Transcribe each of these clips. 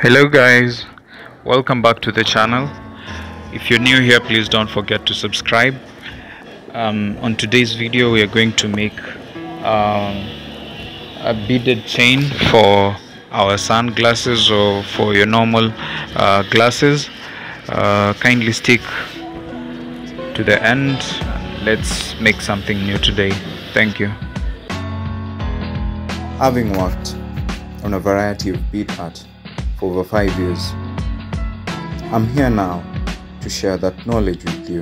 Hello guys, welcome back to the channel. If you're new here, please don't forget to subscribe. On today's video we are going to make a beaded chain for our sunglasses or for your normal glasses. Kindly stick to the end. Let's make something new today. Thank you. Having worked on a variety of bead art for over 5 years, I'm here now to share that knowledge with you.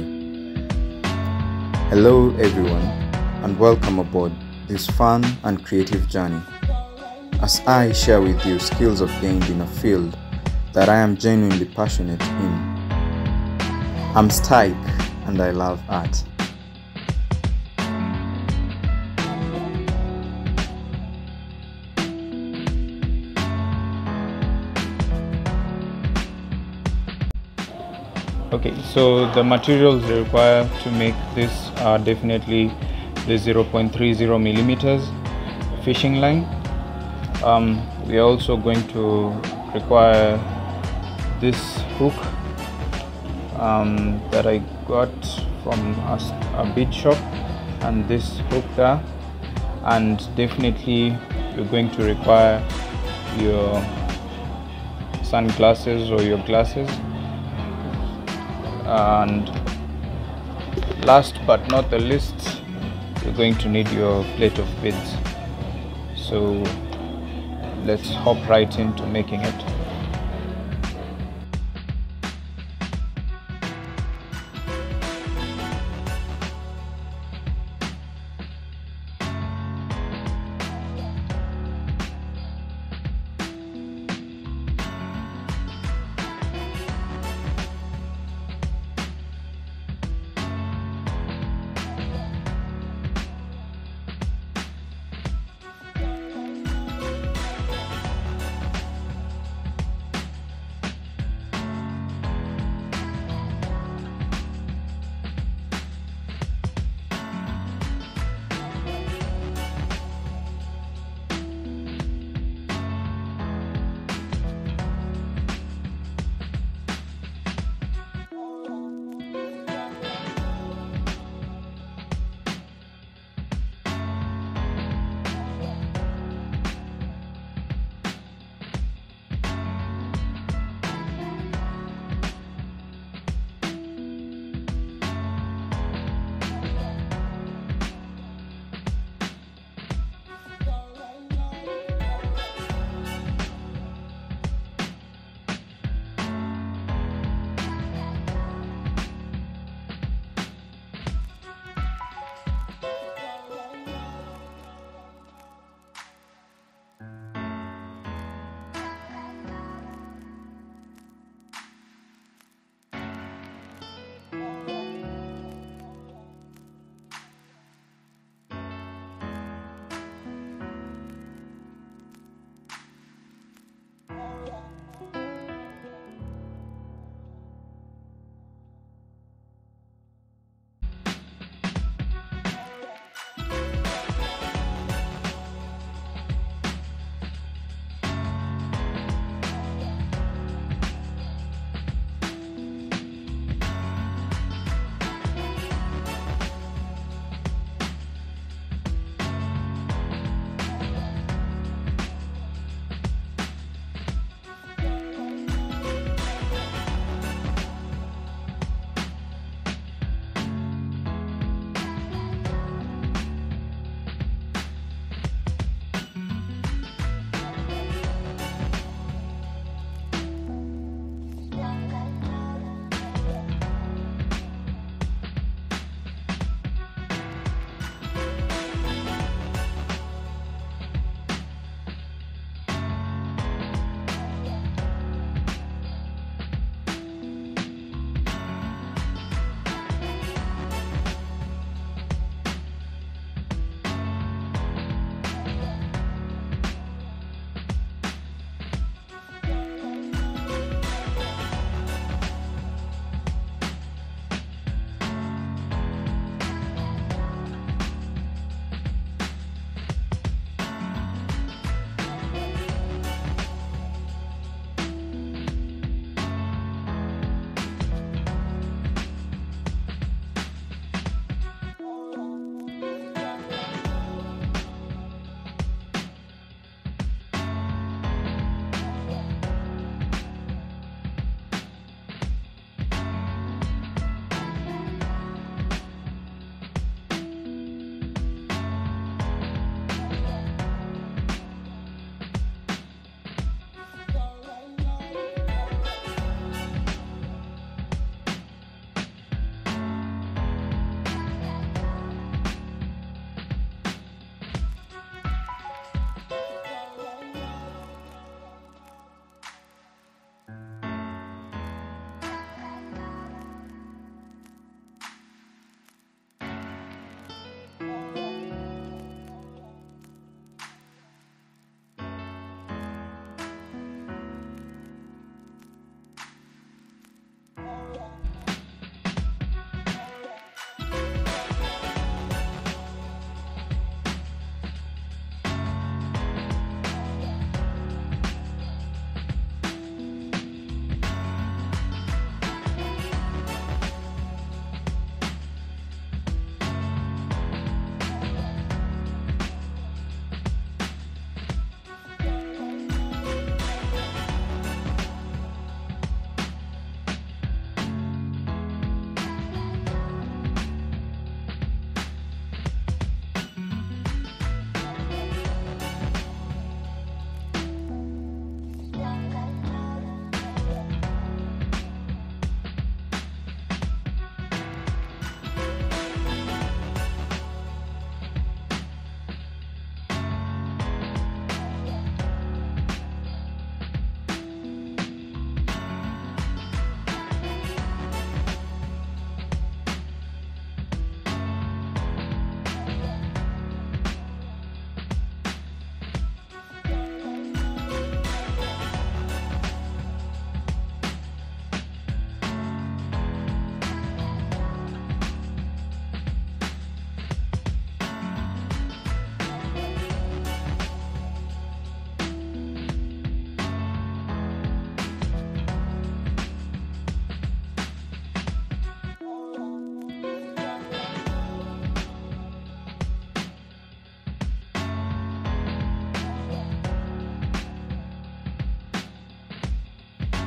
Hello everyone, and welcome aboard this fun and creative journey as I share with you skills I've gained in a field that I am genuinely passionate in. I'm Stike and I love art. Okay, so the materials required to make this are definitely the 0.30 millimeters fishing line. We are also going to require this hook that I got from a bead shop, and this hook there, and definitely you're going to require your sunglasses or your glasses. And last but not the least, you're going to need your plate of beads. So let's hop right into making it.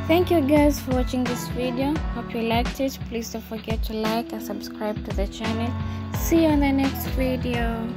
Thank you guys for watching this video. Hope you liked it. Please don't forget to like and subscribe to the channel. See you on the next video.